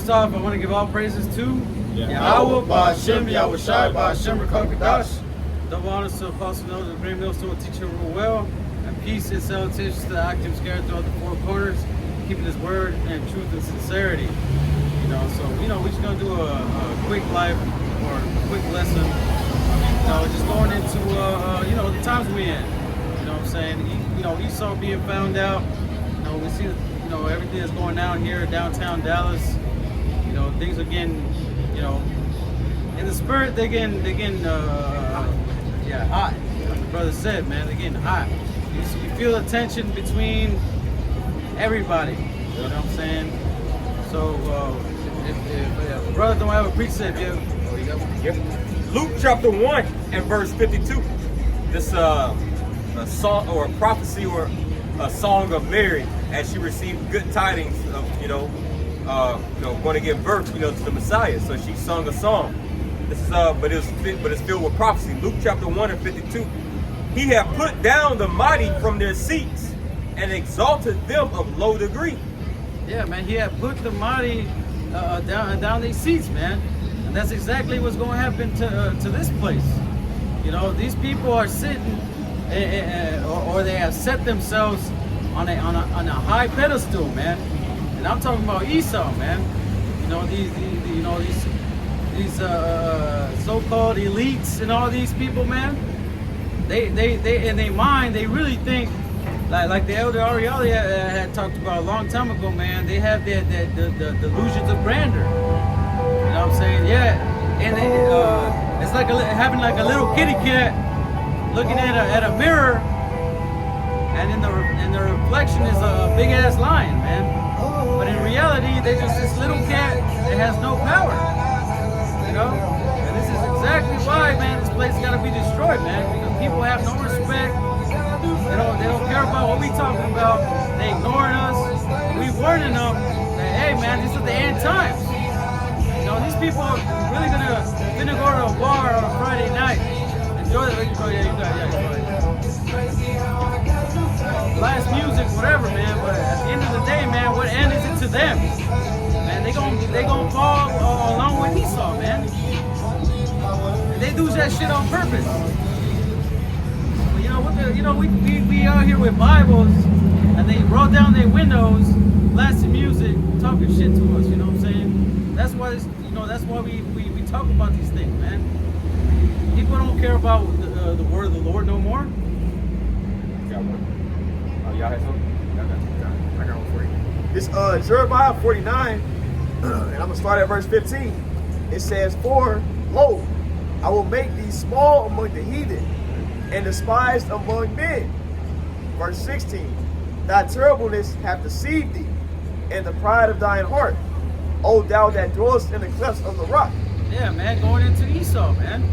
First off, I want to give all praises to Yahweh, Ba'Shem, Yahweh Shai, Ba'Shem, Rakakadash. Double honors to Apostle Noah, the great millstone teacher rule well, and peace and salutations to the active scattered throughout the four corners, keeping his word and truth and sincerity. We're just gonna do a quick life or a quick lesson. Just going into the times we in. You know what I'm saying? Esau being found out. We see everything that's going down here downtown Dallas. Things are getting in the spirit. They're getting hot. Like the brother said, man, they're getting hot. You feel the tension between everybody. You know what I'm saying? So if brother don't have a precept, Luke chapter 1 and verse 52. This a song or a prophecy or a song of Mary as she received good tidings of going to give birth to the Messiah. So she sung a song. This is but it's filled with prophecy. Luke chapter 1 and 52. He had put down the mighty from their seats and exalted them of low degree. Yeah, man, he had put the mighty down these seats, man, and that's exactly what's going to happen to this place. These people are sitting, or they have set themselves on a high pedestal, man. And I'm talking about Esau, man. These so-called elites and all these people, man. They in their mind, they really think like the elder Ariel had talked about a long time ago, man. They have the delusions of grandeur. You know what I'm saying? Yeah, and it's like having like a little kitty cat looking at a mirror, and in the reflection is a big ass lion, man. But in reality, they're just this little cat that has no power. And this is exactly why, man, this place got to be destroyed, man. Because people have no respect. They don't care about what we talking about. They ignoring us. We warning them that, hey, man, these are the end times. These people are really gonna go to a bar on a Friday night. Enjoy the blast music, whatever, man. But at the end of the day, man, what end is it to them? Man, they gonna fall along with Esau, man. And they do that shit on purpose. But we out here with Bibles, and they roll down their windows, blasting music, talking shit to us. You know what I'm saying? That's why we talk about these things, man. People don't care about the word of the Lord no more. Got one. Oh, y'all had something? I got one for you. This Jeremiah 49, and I'm gonna start at verse 15. It says, "For lo, I will make thee small among the heathen, and despised among men." Verse 16. "Thy terribleness hath deceived thee, and the pride of thine heart, O thou that dwellest in the clefts of the rock." Yeah, man, going into Esau, man.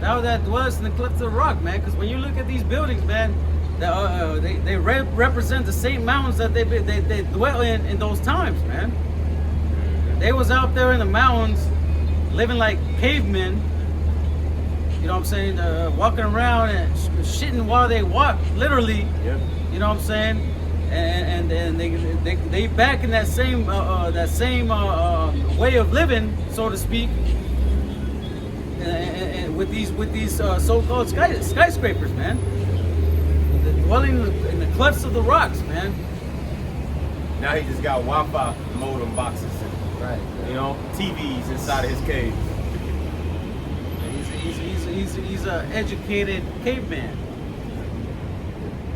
Thou that dwellest in the clefts of the rock, man. Because when you look at these buildings, man, they represent the same mountains that they dwell in those times, man. They was out there in the mountains living like cavemen. You know what I'm saying? Walking around and shitting while they walk, literally. Yeah. You know what I'm saying? And they back in that same way of living, so to speak. And with these so-called skyscrapers, man. Dwelling in the clefts of the rocks, man. Now he just got Wi-Fi modem boxes and Right. TVs inside of his cave. He's an educated caveman.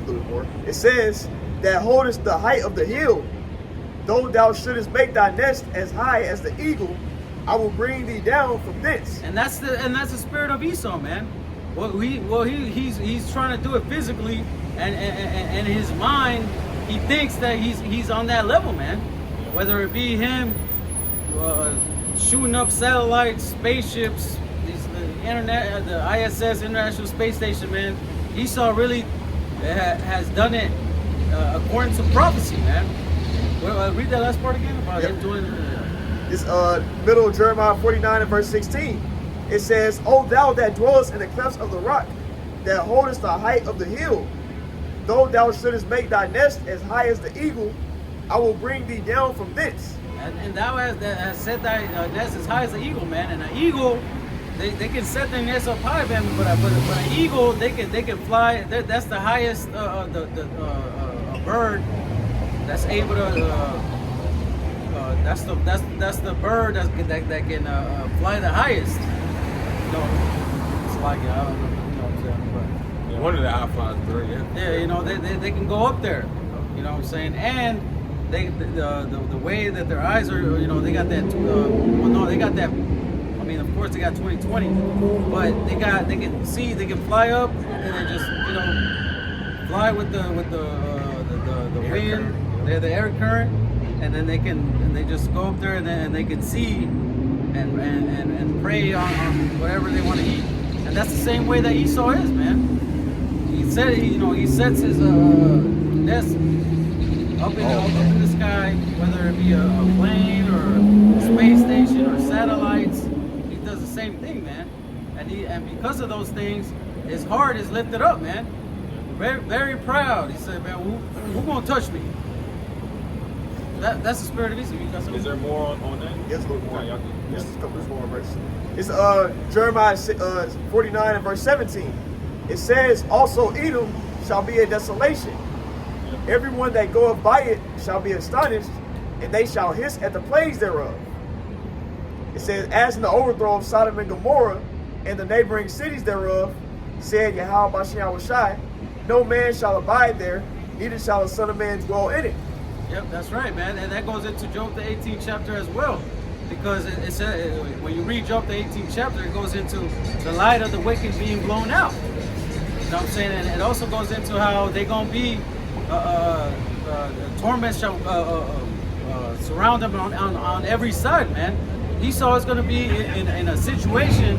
A little more. It says, "That holdest the height of the hill, though thou shouldest make thy nest as high as the eagle, I will bring thee down from thence." And that's the spirit of Esau, man. He's trying to do it physically, and in his mind, he thinks that he's on that level, man. Whether it be him shooting up satellites, spaceships, the ISS, International Space Station, man. Esau really has done it according to prophecy, man. Read that last part again about him doing. This middle of Jeremiah 49 and verse 16. It says, "O thou that dwellest in the clefts of the rock, that holdest the height of the hill, though thou shouldest make thy nest as high as the eagle, I will bring thee down from thence." And thou has set thy nest as high as the eagle, man. And an eagle, they can set their nest up high, man. But an eagle, they can fly. That's the highest bird that's able to. That's the bird that can fly the highest. You know, it's like I don't know, you know what I'm saying, but. Yeah, one of the high flyers, bro. Yeah. Yeah, you know, they can go up there. You know what I'm saying? And the way that their eyes are, you know, they got that. They got that. I mean, of course, they got 20/20, but they can see, they can fly up, and they just, you know, fly with the wind, the air current, and then they just go up there, and they can see and prey on whatever they want to eat. And that's the same way that Esau is, man. He sets his nest up in the sky, whether it be a plane or a space station or satellites. He does the same thing, man. And because of those things, his heart is lifted up, man. Very, very proud. He said, man, who gonna touch me? That's the spirit of Esau. Is there more on that? Yes, a little more. Okay, Yes, a couple more verses. It's Jeremiah 49 and verse 17. It says, also Edom shall be a desolation. Everyone that goeth by it shall be astonished, and they shall hiss at the plagues thereof. It says, as in the overthrow of Sodom and Gomorrah and the neighboring cities thereof, said Yahweh Bashem Shai, no man shall abide there, neither shall the Son of Man dwell in it. Yep, that's right, man. And that goes into Job the 18th chapter as well. Because it says, when you read Job the 18th chapter, it goes into the light of the wicked being blown out. You know what I'm saying? And it also goes into how they're going to be, torment shall surround them on every side, man. Esau is going to be in a situation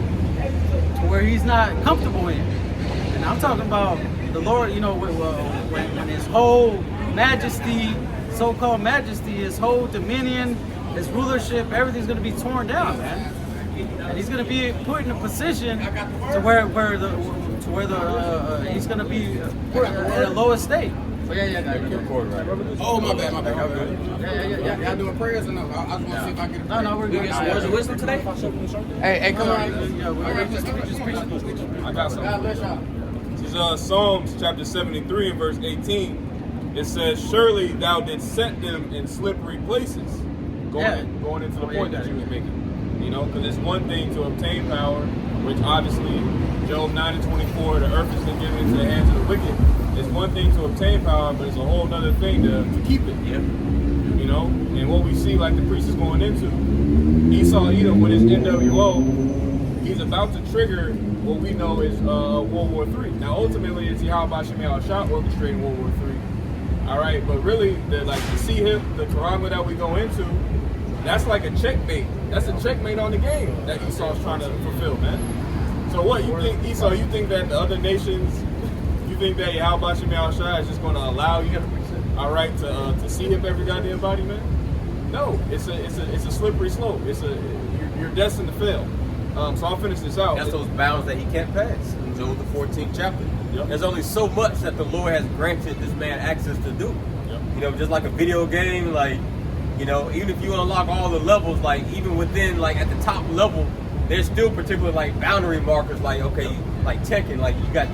where he's not comfortable in. And I'm talking about the Lord, you know, when his whole majesty, so-called majesty, his whole dominion, his rulership, everything's going to be torn down, man. And he's going to be put in a position to where he's going to be put at a lower state. Oh, my bad. Yeah. Y'all doing prayers or no? I just want to see if I can. No, we're good. Was it wisdom today? Hey, come on. Yeah, we're just preaching. I got God bless something. y'all. This is Psalms chapter 73 and verse 18. It says, surely thou didst set them in slippery places. Going into the point that you was making. You know, because it's one thing to obtain power, which obviously Job 9 and 24, the earth has been given into the hands of the wicked. It's one thing to obtain power, but it's a whole other thing to keep it. Yeah. You know, and what we see, like the priest is going into, Esau Edom with his NWO, he's about to trigger what we know is World War III. Now, ultimately, it's Yahweh Bashem Shah orchestrating World War III. All right, but really, the Sihim, the Karama that we go into, that's like a checkmate. That's a checkmate on the game that Esau's trying to fulfill, man. So what, you think, Esau, you think that the other nations, you think that Yahweh Bashem Shah is just going to allow you, all right, to see him every goddamn body, man? No, it's a slippery slope. You're destined to fail. So I'll finish this out. That's those bounds that he can't pass in Job the 14th chapter. Yep. There's only so much that the Lord has granted this man access to do. Yep. You know, just like a video game, like, you know, even if you unlock all the levels, like even within, like at the top level, there's still particular like boundary markers, like, okay, like Tekken, like you got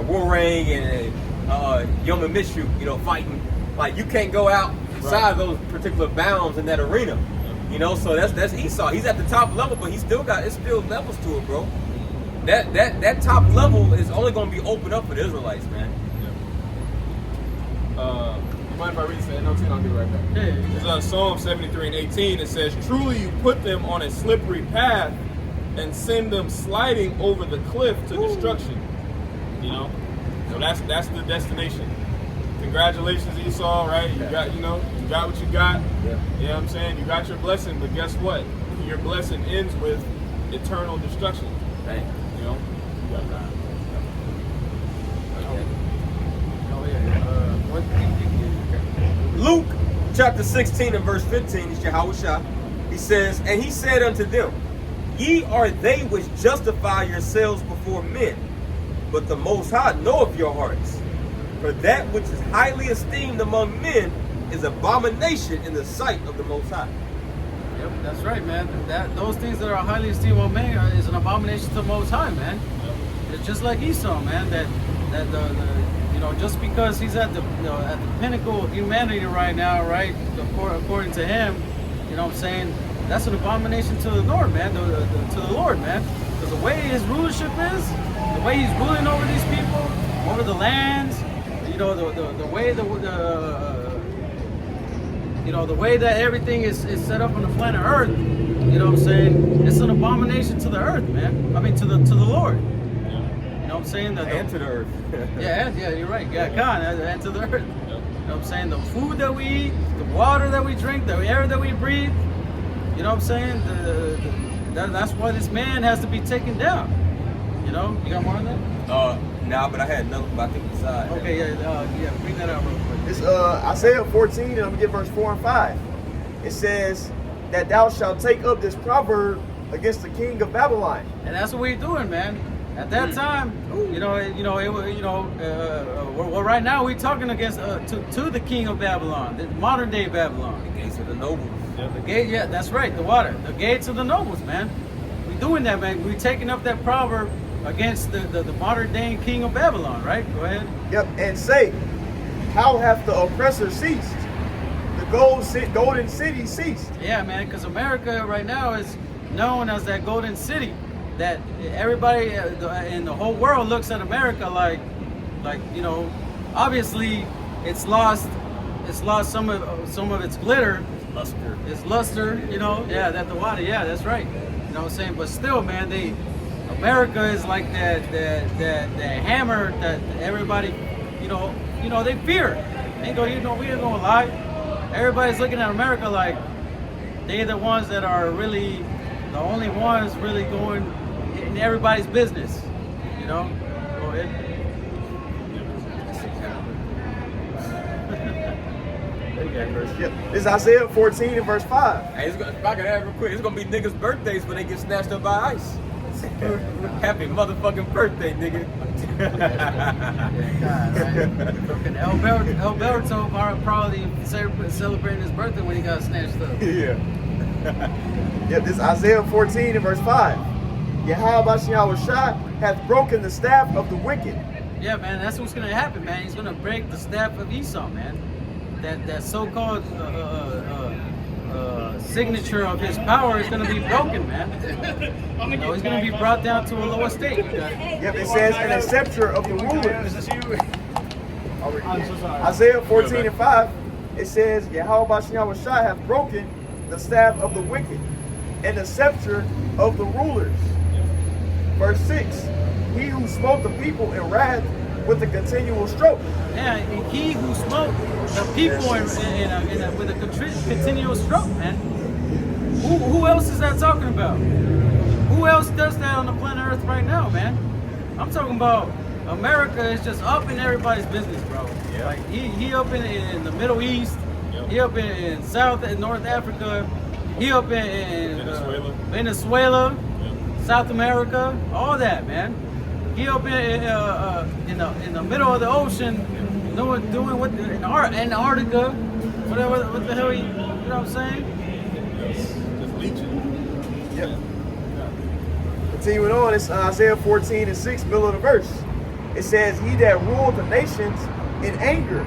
Warang and Yomimishu, you know, fighting. Like you can't go outside those particular bounds in that arena. You know, so that's Esau. He's at the top level, but it's still levels to it, bro. That top level is only going to be opened up for the Israelites, man. You mind if I read this NLT and I'll be right back? Yeah. It's Psalm 73 and 18. It says, truly you put them on a slippery path and send them sliding over the cliff to destruction. You know? So that's the destination. Congratulations, Esau, right? You got what you got. Yeah. You know what I'm saying? You got your blessing, but guess what? Your blessing ends with eternal destruction. Right. You know? Luke chapter 16 and verse 15 is Yahushua. He says, and he said unto them, ye are they which justify yourselves before men, but the Most High knoweth your hearts. For that which is highly esteemed among men is abomination in the sight of the Most High. Yep, that's right, man. Those things that are highly esteemed of man is an abomination to the Most High, man. It's just like Esau, man. That just because he's at the pinnacle of humanity right now, right? According to him, you know what I'm saying? That's an abomination to the Lord, man. To the Lord, man. Because the way his rulership is, the way he's ruling over these people, over the lands, the way that everything is set up on the planet Earth, you know what I'm saying? It's an abomination to the earth, man. I mean, to the Lord. You know what I'm saying? And to the earth. yeah, you're right. Yeah, and to the earth. You know what I'm saying? The food that we eat, the water that we drink, the air that we breathe. You know what I'm saying? That's why this man has to be taken down. You know? You got more on that? Nah, but I had another, but I think beside. Okay, yeah, bring that out real quick. It's Isaiah 14, and I'm gonna get verse 4 and 5. It says that thou shalt take up this proverb against the king of Babylon. And that's what we're doing, man. At that time, well, right now we're talking against to the king of Babylon, the modern day Babylon. The gates of the nobles. The gate, yeah, that's right. The water, the gates of the nobles, man. We're doing that, man. We're taking up that proverb against the modern day king of Babylon, right? Go ahead. Yep, and say, how hath the oppressor ceased? The golden city ceased. Yeah, man, because America right now is known as that golden city that everybody in the whole world looks at America like obviously it's lost some of its glitter. It's luster, yeah, that the water, yeah, that's right. You know what I'm saying? But still, man, America is like that hammer that everybody, they fear. We ain't gonna lie. Everybody's looking at America like they're the ones that are really the only ones really going in everybody's business. Go ahead. Yep. This is Isaiah 14 and verse 5. Hey, if I can add real quick, it's gonna be niggas' birthdays when they get snatched up by ICE. Happy motherfucking birthday, nigga. God, right? Fucking Alberto probably celebrating his birthday when he got snatched up. Yeah. Yep, this is Isaiah 14 and verse 5. Yahweh Bashiach Shah hath broken the staff of the wicked. Yeah, man, that's what's gonna happen, man. He's gonna break the staff of Esau, man. That so-called signature of his power is gonna be broken, man. He's gonna be brought down to a lower state. Yep, it says an scepter of the rulers. I'm so sorry. Isaiah 14 and 5, it says, Yahweh Bashiach Shah hath broken the staff of the wicked and the scepter of the rulers. Verse 6, he who smote the people in wrath with a continual stroke. Yeah, he who smote the people with a continual stroke, man. Who else is that talking about? Who else does that on the planet Earth right now, man? I'm talking about America is just up in everybody's business, bro. Yeah. Like he up in the Middle East, he up in South and North Africa, he up in Venezuela, South America, all that, man. He up in the middle of the ocean, doing what in Antarctica, whatever, what the hell you know what I'm saying? Just leeching. Yep. Continuing on, it's Isaiah 14 and 6, middle of the verse. It says, he that ruled the nations in anger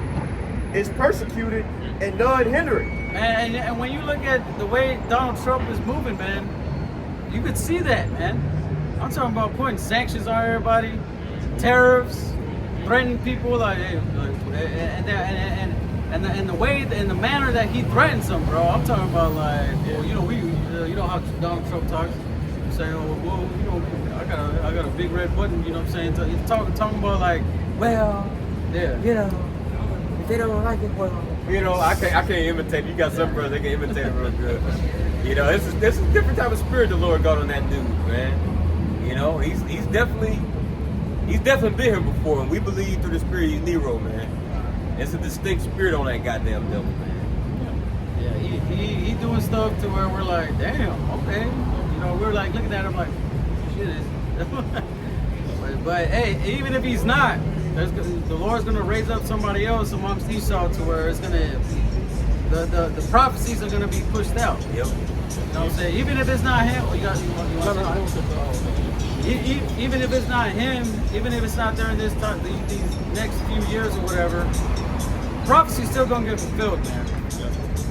is persecuted and none hindering. And when you look at the way Donald Trump is moving, man, you could see that, man. I'm talking about putting sanctions on everybody, tariffs, threatening people, and the way and the manner that he threatens them, bro. I'm talking about you know how Donald Trump talks, saying, I got a big red button, you know what I'm saying? He's talking about like, Well, yeah, if they don't like it, well, I can't imitate. You got some brothers that can imitate it real good. This is a different type of spirit the Lord got on that dude, man. He's definitely been here before, and we believe through the spirit he's Nero, man. It's a distinct spirit on that goddamn devil, man. Yeah, he doing stuff to where we're like, damn, okay. We're like looking at him like, shit. but hey, even if he's not, the Lord's gonna raise up somebody else amongst Esau to where it's gonna the prophecies are gonna be pushed out. Yep. You know what I'm saying? Even if it's not him, you want even if it's not him, even if it's not during this time, these next few years or whatever, prophecy's still gonna get fulfilled, man.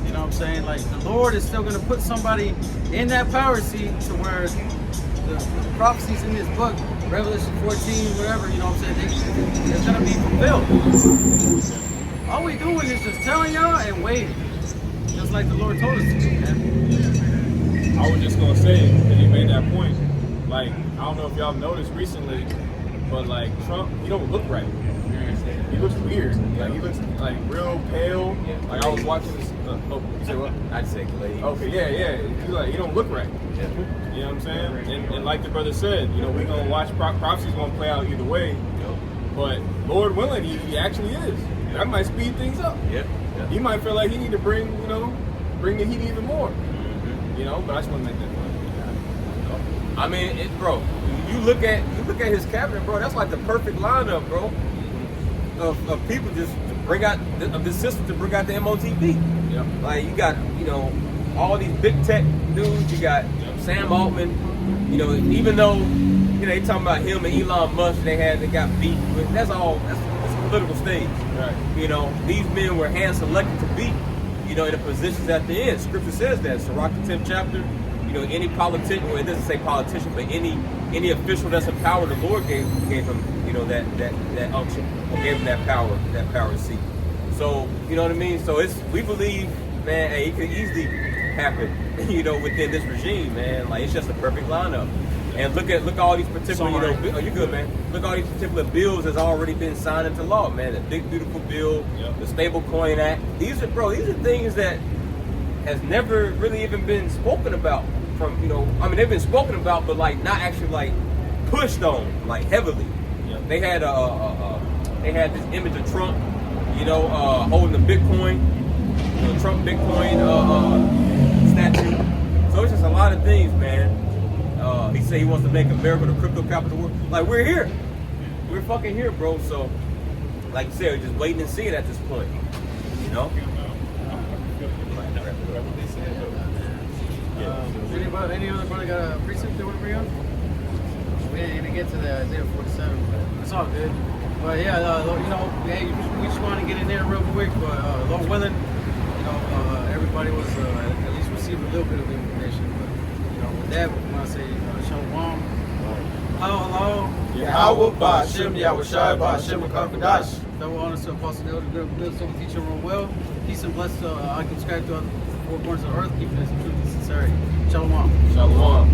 You know what I'm saying? Like the Lord is still gonna put somebody in that power seat to where the prophecies in this book, Revelation 14, whatever, you know what I'm saying? It's gonna be fulfilled. All we doing is just telling y'all and waiting, just like the Lord told us to do, man. I was just gonna say, because you made that point. Like, I don't know if y'all noticed recently, but like Trump, he don't look right. He looks weird. Like he looks like real pale. Like I was watching this. Oh, you say what? I'd say glazed. Okay, yeah. He don't look right. Yeah. You know what I'm saying? And like the brother said, you know, we gonna watch prophecy's gonna play out either way. But Lord willing, he actually is. That might speed things up. Yeah. He might feel like he need to bring the heat even more. You know, but I just want to make that point. I mean, bro, you look at his cabinet, bro. That's like the perfect lineup, bro, of people just to bring out the system to bring out the MOTP. Yep. Like you got, all these big tech dudes. You got Sam Altman. Even though they talking about him and Elon Musk, they got beef. But that's a political stage. Right. These men were hand selected to be, in the positions at the end. Scripture says that. Sirach, the 10th chapter. Any politician, well, it doesn't say politician, but any official that's in power, the Lord gave him, that unction, or gave him that power seat. So, you know what I mean? So we believe, man, hey, it could easily happen, within this regime, man. Like it's just a perfect lineup. And look at all these particular, oh, you good, man. Look at all these particular bills that's already been signed into law, man. The Big Beautiful Bill, the Stable Coin Act. These are things that has never really even been spoken about. They've been spoken about, but like not actually like pushed on like heavily. They had this image of Trump, holding the Bitcoin, Trump Bitcoin statue. So it's just a lot of things, man. He said he wants to make America the crypto capital world. Like we're here, we're fucking here, bro. So like you said, we're just waiting and seeing at this point, Any other brother got a precept they want to bring up? We didn't get to the Isaiah 47, but it's all good. But yeah, we just want to get in there real quick. But Lord willing, everybody was at least received a little bit of information. But with that, we want to say Shalom. Hello. Yahweh Ba'Shem, Yahweh Shai Ba'Shem Kakadash. Double honors to Apostle Elder Good Soul Teacher Roel. Peace and blessings to I can subscribe to the four corners of the earth, keeping us in truth and sincerity. Shalom. Shalom.